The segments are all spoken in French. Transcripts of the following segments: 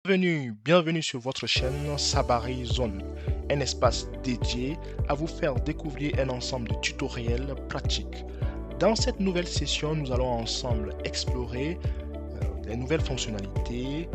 Bienvenue sur votre chaîne Sabari Zone, un espace dédié à vous faire découvrir un ensemble de tutoriels pratiques. Dans cette nouvelle session, nous allons ensemble explorer les nouvelles fonctionnalités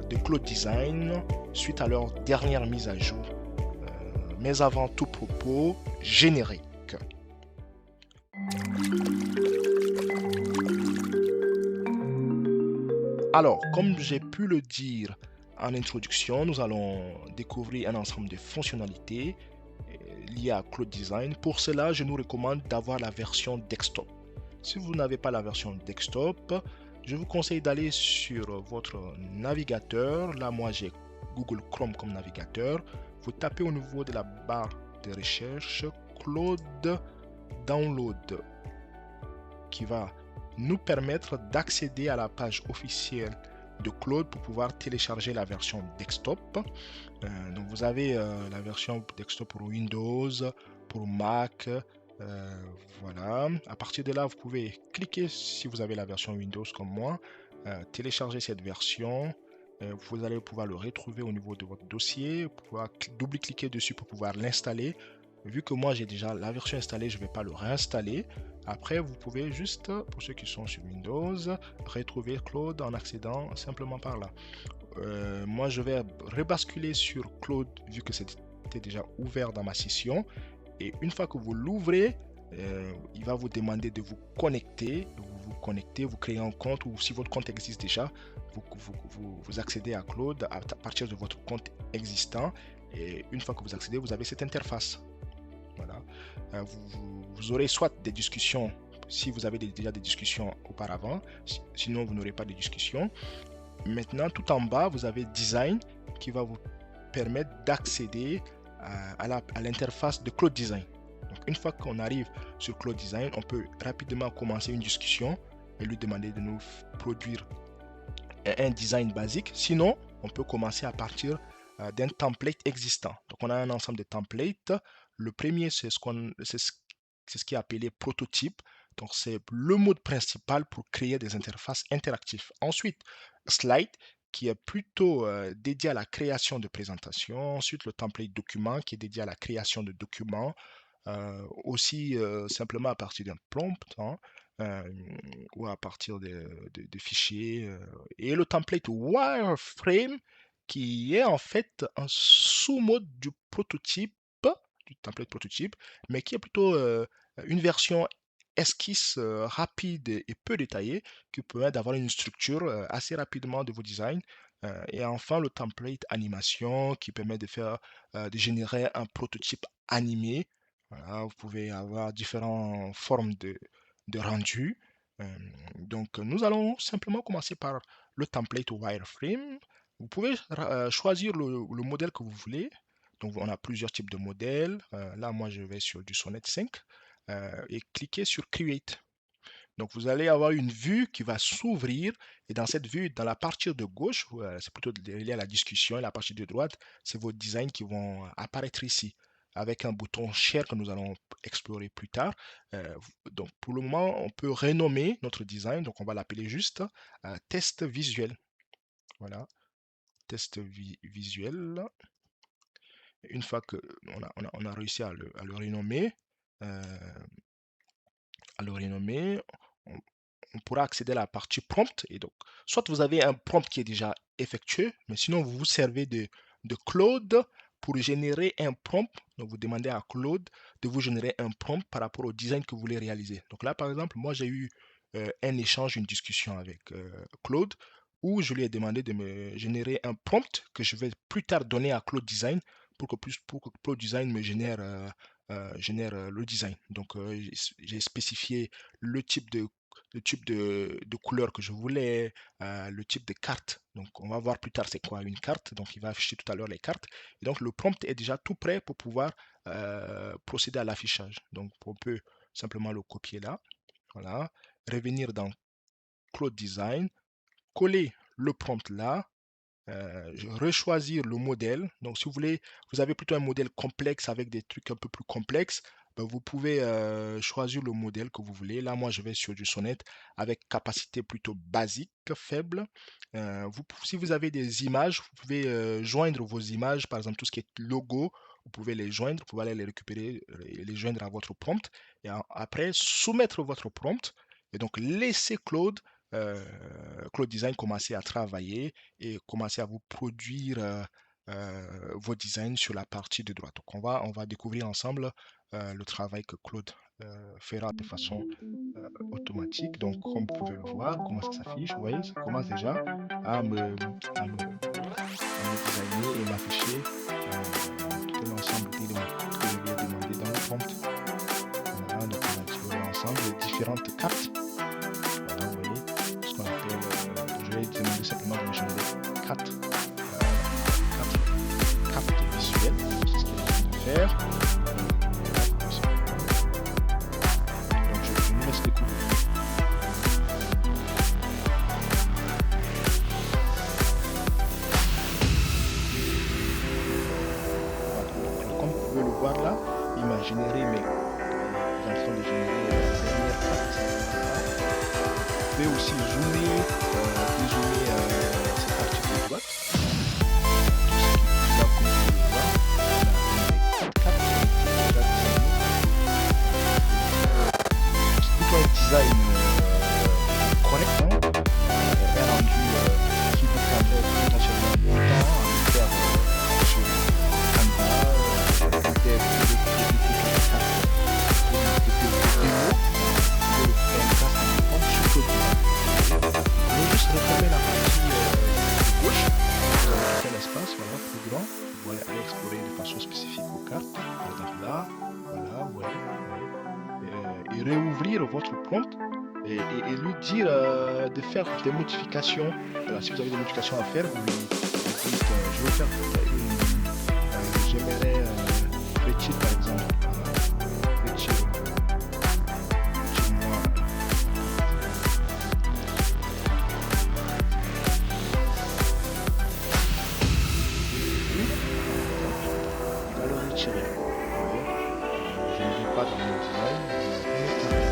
de Cloud Design suite à leur dernière mise à jour. Mais avant tout propos, générique. Alors, comme j'ai pu le dire en introduction, nous allons découvrir un ensemble de fonctionnalités liées à Cloud Design. Pour cela, je nous recommande d'avoir la version desktop. Si vous n'avez pas la version desktop, je vous conseille d'aller sur votre navigateur. Là, moi, j'ai Google Chrome comme navigateur. Vous tapez au niveau de la barre de recherche Cloud Download qui va nous permettre d'accéder à la page officielle de Cloud pour pouvoir télécharger la version desktop. Donc vous avez la version desktop pour Windows, pour Mac, voilà. À partir de là, vous pouvez cliquer si vous avez la version Windows comme moi, télécharger cette version. Vous allez pouvoir le retrouver au niveau de votre dossier, pouvoir double-cliquer dessus pour pouvoir l'installer. Vu que moi j'ai déjà la version installée, je ne vais pas le réinstaller. Après, vous pouvez juste, pour ceux qui sont sur Windows, retrouver Cloud en accédant simplement par là. Moi, je vais rebasculer sur Cloud vu que c'était déjà ouvert dans ma session. Et une fois que vous l'ouvrez, il va vous demander de vous connecter. Vous créez un compte ou si votre compte existe déjà, vous accédez à Cloud à partir de votre compte existant. Et une fois que vous accédez, vous avez cette interface. Voilà. Vous aurez soit des discussions si vous avez déjà des discussions auparavant, sinon vous n'aurez pas de discussion. Maintenant, tout en bas, vous avez Design qui va vous permettre d'accéder à l'interface de Cloud Design. Donc, une fois qu'on arrive sur Cloud Design, on peut rapidement commencer une discussion et lui demander de nous produire un design basique. Sinon, on peut commencer à partir d'un template existant. Donc, on a un ensemble de templates. Le premier, c'est ce qui est appelé prototype. Donc, c'est le mode principal pour créer des interfaces interactives. Ensuite, slide, qui est plutôt dédié à la création de présentations. Ensuite, le template document, qui est dédié à la création de documents. Aussi, simplement à partir d'un prompt, hein, euh, ou à partir de fichiers. Et le template wireframe, qui est en fait un sous-mode du template prototype, mais qui est plutôt une version esquisse rapide et peu détaillée qui permet d'avoir une structure assez rapidement de vos designs. Et enfin, le template animation qui permet de générer un prototype animé. Voilà, vous pouvez avoir différentes formes de rendu. Euh, donc, nous allons simplement commencer par le template wireframe. Vous pouvez choisir le modèle que vous voulez. Donc, on a plusieurs types de modèles. Là, moi, je vais sur du Sonnet 5 et cliquer sur Create. Donc, vous allez avoir une vue qui va s'ouvrir et dans cette vue, dans la partie de gauche, c'est plutôt lié à la discussion et la partie de droite, c'est vos designs qui vont apparaître ici avec un bouton Share que nous allons explorer plus tard. Donc, pour le moment, on peut renommer notre design. Donc, on va l'appeler juste test visuel. Voilà, test visuel. Une fois on a réussi à le renommer, euh, on, on pourra accéder à la partie prompt. Et donc, soit vous avez un prompt qui est déjà effectué, mais sinon vous vous servez de Claude pour générer un prompt. Donc, vous demandez à Claude de vous générer un prompt par rapport au design que vous voulez réaliser. Donc là, par exemple, moi j'ai eu un échange, une discussion avec Claude où je lui ai demandé de me générer un prompt que je vais plus tard donner à Claude Design pour que Claude Design me génère le design. Donc, j'ai spécifié le type de couleur que je voulais, le type de carte. Donc, on va voir plus tard c'est quoi une carte. Donc, il va afficher tout à l'heure les cartes. Et donc, le prompt est déjà tout prêt pour pouvoir procéder à l'affichage. Donc, on peut simplement le copier là. Voilà. Revenir dans Cloud Design, coller le prompt là rechoisir le modèle. Donc, si vous voulez, vous avez plutôt un modèle complexe avec des trucs un peu plus complexes, ben, vous pouvez choisir le modèle que vous voulez. Là, moi, je vais sur du Sonnet avec capacité plutôt basique, faible. Si vous avez des images, vous pouvez joindre vos images, par exemple, tout ce qui est logo, vous pouvez les joindre, vous pouvez aller les récupérer et les joindre à votre prompt. Et après, soumettre votre prompt. Et donc, laisser euh, Claude Design commencer à travailler et commencer à vous produire vos designs sur la partie de droite. Donc on va découvrir ensemble le travail que Claude fera de façon automatique. Donc comme vous pouvez le voir, comment ça s'affiche, vous voyez, ça commence déjà à me designer et m'afficher tout un ensemble d'éléments que je lui ai demandé dans le prompt. Voilà, donc on va explorer ensemble les différentes cartes. Voilà, vous voyez, ce qu'on appelle, je vais demander simplement de me générer quatre cartes visuelles, c'est ce qu'il est en train de faire. Donc je vous laisse découvrir. Voilà, donc, comme vous pouvez le voir là, il m'a généré mes, il est en train de générer les dernières cartes. Vous pouvez aussi zoomer, dézoomer cette partie de droite. Là, comme vous pouvez le voir, on a les 4 cartes qui ont été déjà designées. C'est plutôt un design correct, hein, un rendu qui vous prendrait potentiellement du temps à le faire sur Canva, peut-être développer quelques cartes de démo. Vous pouvez le faire grâce à mon compte sur Code Design. Vous pouvez juste refermer la partie de gauche, vous avez tout un espace, voilà, plus grand. Vous pouvez aller explorer de façon spécifique vos cartes. Par exemple là, voilà, ouais, et réouvrir votre prompt et lui dire de faire des modifications. Voilà, si vous avez des modifications à faire, vous dites je vais faire j'aimerais Retire par exemple. Voilà. Retire, moi. Il va le retirer. Vous voyez, je ne vais pas dans mon design, je vais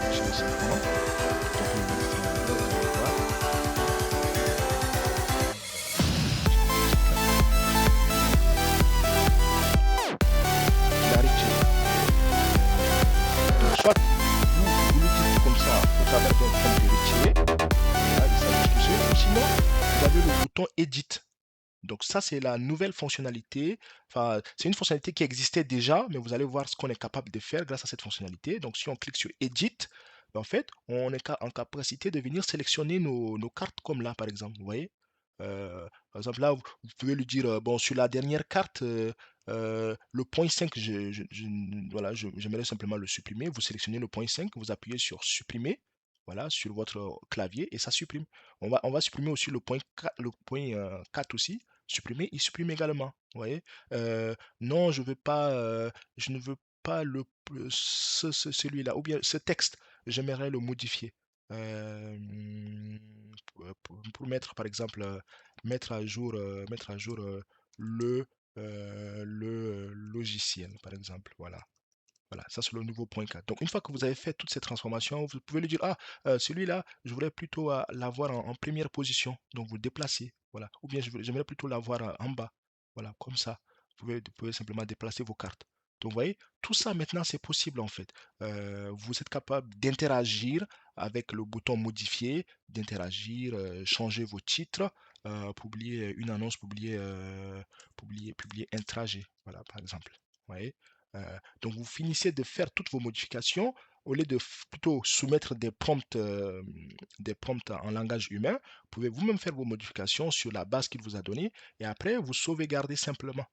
retirer simplement. Donc, on va faire le voir. Il a retiré. Donc, soit vous le dites comme ça au travers d'un prompt de retirer, là, il s'affiche tout seul, ou sinon, vous avez le bouton Edit. Donc ça, c'est la nouvelle fonctionnalité. Enfin, c'est une fonctionnalité qui existait déjà, mais vous allez voir ce qu'on est capable de faire grâce à cette fonctionnalité. Donc si on clique sur Edit, en fait, on est en capacité de venir sélectionner nos cartes comme là, par exemple. Vous voyez? Par exemple, là, vous pouvez lui dire, bon, sur la dernière carte, le point 5, voilà, j'aimerais simplement le supprimer. Vous sélectionnez le point 5, vous appuyez sur supprimer, voilà, sur votre clavier et ça supprime. On va supprimer aussi le point 4 aussi. Supprimer, il supprime également. Vous voyez? Non, je ne veux pas celui-là, ou bien ce texte, j'aimerais le modifier. Euh, pour mettre, par exemple, mettre à jour le logiciel, par exemple. Voilà. Voilà, ça c'est le nouveau point 4. Donc une fois que vous avez fait toutes ces transformations, vous pouvez lui dire, ah, celui-là, je voudrais plutôt l'avoir en première position. Donc vous le déplacez, voilà. Ou bien j'aimerais plutôt l'avoir en bas. Voilà, comme ça. Vous pouvez simplement déplacer vos cartes. Donc vous voyez, tout ça maintenant c'est possible en fait. Vous êtes capable d'interagir avec le bouton modifier, d'interagir, changer vos titres, publier une annonce, publier un trajet, voilà, par exemple. Vous voyez? Donc vous finissez de faire toutes vos modifications au lieu de plutôt soumettre des prompts en langage humain. Vous pouvez vous-même faire vos modifications sur la base qu'il vous a donnée et après vous sauvegardez simplement.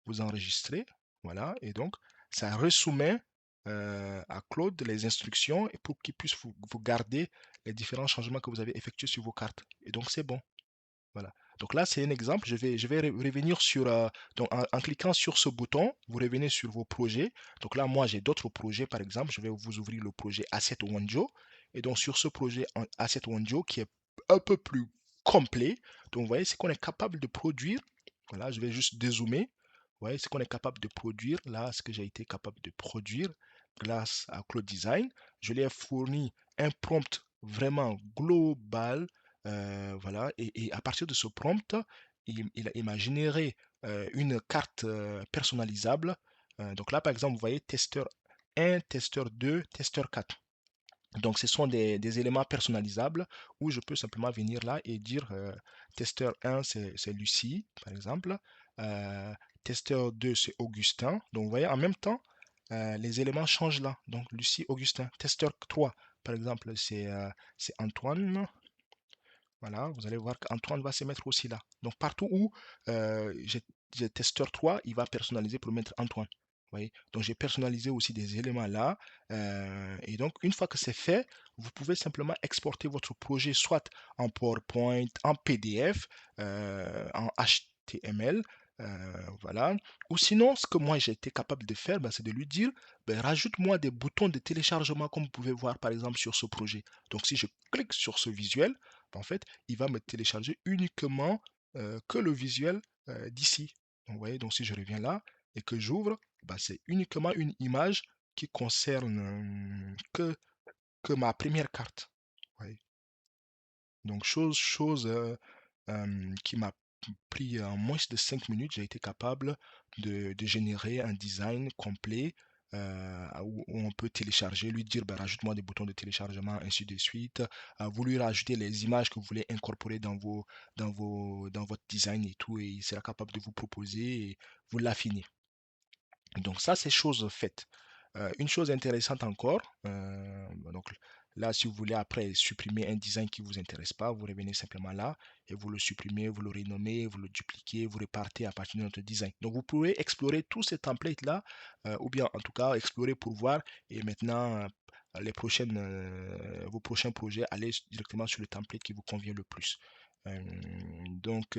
Vous enregistrez, voilà, et donc ça resoumet à Claude les instructions et pour qu'il puisse vous garder les différents changements que vous avez effectués sur vos cartes. Et donc c'est bon. Voilà. Donc là, c'est un exemple. Je vais revenir sur, donc en cliquant sur ce bouton, vous revenez sur vos projets. Donc là, moi, j'ai d'autres projets. Par exemple, je vais vous ouvrir le projet Asset Wanjo. Et donc, sur ce projet Asset Wanjo, qui est un peu plus complet. Donc, vous voyez ce qu'on est capable de produire. Voilà, je vais juste dézoomer. Vous voyez ce qu'on est capable de produire. Là, ce que j'ai été capable de produire grâce à Claude Design. Je lui ai fourni un prompt vraiment global. Voilà, et à partir de ce prompt, il m'a généré une carte personnalisable. Donc là, par exemple, vous voyez testeur 1, testeur 2, testeur 4. Donc, ce sont des éléments personnalisables où je peux simplement venir là et dire testeur 1, c'est Lucie, par exemple. Euh, testeur 2, c'est Augustin. Donc, vous voyez, en même temps, les éléments changent là. Donc, Lucie, Augustin. Testeur 3, par exemple, c'est Antoine. Voilà, vous allez voir qu'Antoine va se mettre aussi là. Donc, partout où j'ai testeur 3, il va personnaliser pour mettre Antoine. Vous voyez? Donc, j'ai personnalisé aussi des éléments là. Et donc, une fois que c'est fait, vous pouvez simplement exporter votre projet soit en PowerPoint, en PDF, en HTML. Voilà. Ou sinon, ce que moi j'ai été capable de faire, ben, c'est de lui dire, ben, rajoute-moi des boutons de téléchargement comme vous pouvez voir par exemple sur ce projet. Donc, si je clique sur ce visuel, ben, en fait, il va me télécharger uniquement que le visuel d'ici. Donc, vous voyez, donc si je reviens là et que j'ouvre, bah, c'est uniquement une image qui concerne que ma première carte. Vous voyez. Donc, chose qui m'a pris en moins de 5 minutes, j'ai été capable de générer un design complet où on peut télécharger, lui dire bah, rajoute-moi des boutons de téléchargement, ainsi de suite. Vous lui rajoutez les images que vous voulez incorporer dans votre design et tout, et il sera capable de vous proposer et vous l'affinez. Donc ça, c'est chose faite. Une chose intéressante encore, donc là, si vous voulez après supprimer un design qui ne vous intéresse pas, vous revenez simplement là et vous le supprimez, vous le renommez, vous le dupliquez, vous repartez à partir de notre design. Donc vous pouvez explorer tous ces templates-là, ou bien en tout cas explorer pour voir et maintenant vos prochains projets, allez directement sur le template qui vous convient le plus. Euh, donc,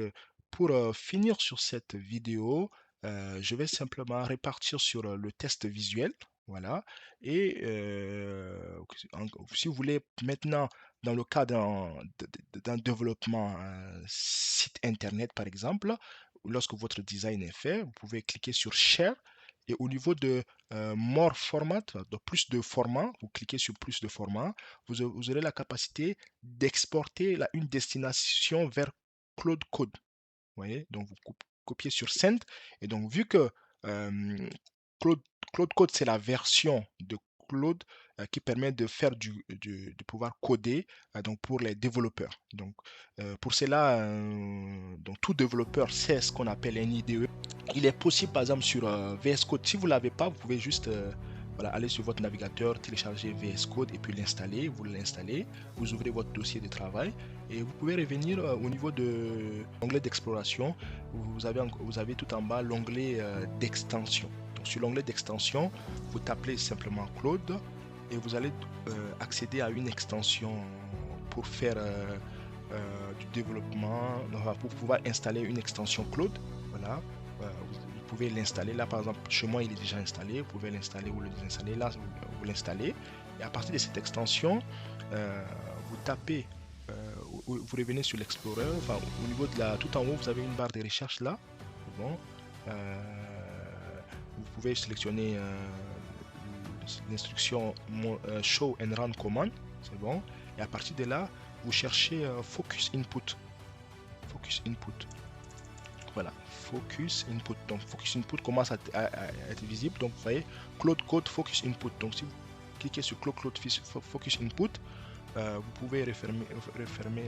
pour finir sur cette vidéo, je vais simplement répartir sur le test visuel. Voilà. Et si vous voulez maintenant, dans le cas d'un développement site internet, par exemple, lorsque votre design est fait, vous pouvez cliquer sur Share. Et au niveau de More Format, de plus de formats, vous cliquez sur plus de formats, vous aurez la capacité d'exporter une destination vers Cloud Code. Vous voyez, donc vous copiez sur Send. Et donc, vu que euh, Claude, Claude Code, c'est la version de Claude qui permet de faire de pouvoir coder donc pour les développeurs. Donc, pour cela, donc, tout développeur sait ce qu'on appelle un IDE. Il est possible, par exemple, sur VS Code, si vous ne l'avez pas, vous pouvez juste voilà, aller sur votre navigateur, télécharger VS Code et puis l'installer. Vous l'installez, vous ouvrez votre dossier de travail et vous pouvez revenir au niveau de l'onglet d'exploration. Vous avez tout en bas l'onglet d'extension. Donc, sur l'onglet d'extension, vous tapez simplement Claude et vous allez accéder à une extension pour faire du développement, pour pouvoir installer une extension Claude. Voilà, vous pouvez l'installer. Là, par exemple, chez moi, il est déjà installé. Vous pouvez l'installer ou le désinstaller. Là, vous l'installez. Et à partir de cette extension, vous tapez, vous revenez sur l'Explorer. Enfin, au niveau de tout en haut, vous avez une barre de recherche là. Bon, vous pouvez sélectionner l'instruction Show and Run Command. C'est bon. Et à partir de là, vous cherchez Focus Input. Focus Input. Voilà, Focus Input. Donc, Focus Input commence à être visible. Donc, vous voyez, Claude Code Focus Input. Donc, si vous cliquez sur Claude Focus Input, vous pouvez refermer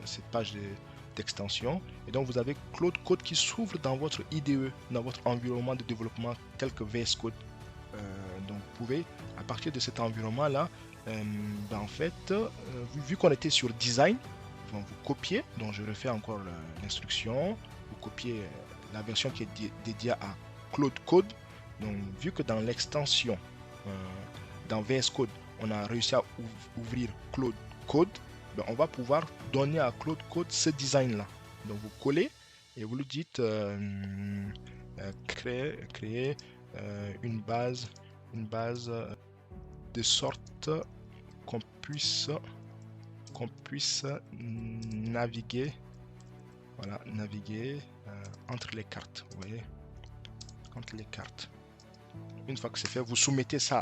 cette page d'extension. Et donc, vous avez Claude Code qui s'ouvre dans votre IDE, dans votre environnement de développement tel que VS Code. Donc, vous pouvez, à partir de cet environnement-là, ben, en fait, vu qu'on était sur Design, vous copiez. Donc, je refais encore l'instruction. Vous copiez la version qui est dédiée à Claude Code. Donc, vu que dans l'extension, dans VS Code, on a réussi à ouvrir Claude Code, ben, on va pouvoir donner à Claude Code ce design-là. Donc, vous collez et vous lui dites créer une base de sorte qu'on puisse naviguer Voilà, naviguer entre les cartes. Vous voyez, entre les cartes. Une fois que c'est fait, vous soumettez ça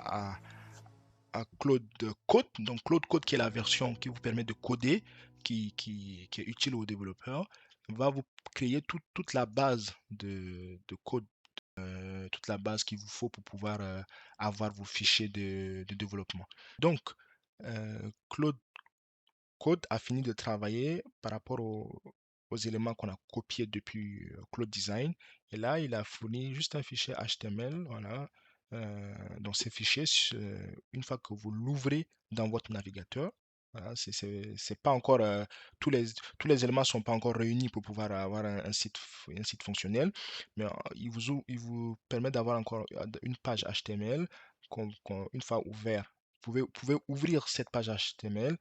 à Claude Code. Donc Claude Code qui est la version qui vous permet de coder, qui est utile aux développeurs, va vous créer toute la base de code, toute la base qu'il vous faut pour pouvoir avoir vos fichiers de développement. Donc, Claude Code a fini de travailler par rapport aux éléments qu'on a copiés depuis Cloud Design. Et là, il a fourni juste un fichier HTML. Voilà. Donc, ces fichiers, une fois que vous l'ouvrez dans votre navigateur, voilà, c'est pas encore tous les éléments sont pas encore réunis pour pouvoir avoir un site fonctionnel, mais il vous permet d'avoir encore une page HTML une fois ouvert. Vous pouvez ouvrir cette page HTML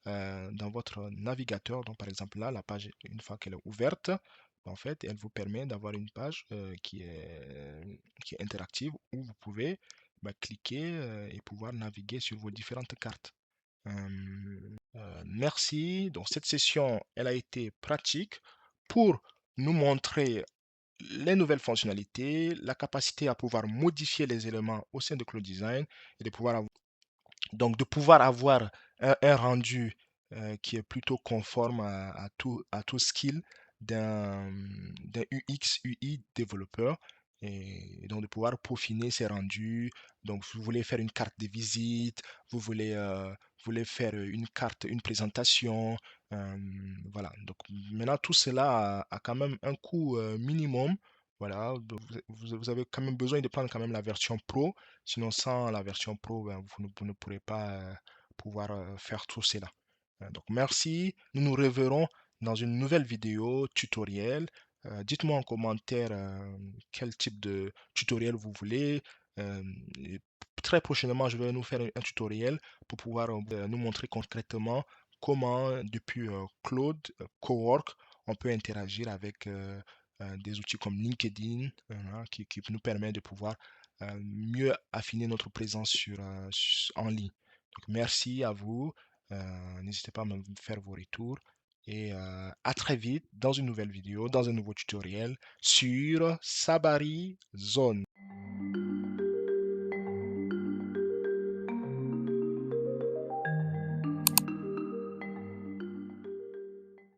dans votre navigateur. Donc, par exemple, là, la page, une fois qu'elle est ouverte, en fait, elle vous permet d'avoir une page qui est interactive où vous pouvez cliquer et pouvoir naviguer sur vos différentes cartes. Merci. Donc, cette session, elle a été pratique pour nous montrer les nouvelles fonctionnalités, la capacité à pouvoir modifier les éléments au sein de Cloud Design et de pouvoir donc, de pouvoir avoir un rendu qui est plutôt conforme à tout skill d'un UX, UI développeur. Et donc, de pouvoir peaufiner ces rendus. Donc, vous voulez faire une carte de visite, vous voulez faire une carte, une présentation. euh, voilà. Donc, maintenant, tout cela a quand même un coût minimum. Voilà. Donc, vous avez quand même besoin de prendre quand même la version pro. Sinon, sans la version pro, ben, vous ne pourrez pas pouvoir faire tout cela. Donc, merci. Nous nous reverrons dans une nouvelle vidéo tutoriel. Dites-moi en commentaire quel type de tutoriel vous voulez. Euh, et Très prochainement, je vais nous faire un tutoriel pour pouvoir nous montrer concrètement comment, depuis Claude Cowork, on peut interagir avec des outils comme LinkedIn, qui nous permet de pouvoir mieux affiner notre présence en ligne. Donc, merci à vous. N'hésitez pas à me faire vos retours et à très vite dans une nouvelle vidéo, dans un nouveau tutoriel sur Sabari Zone.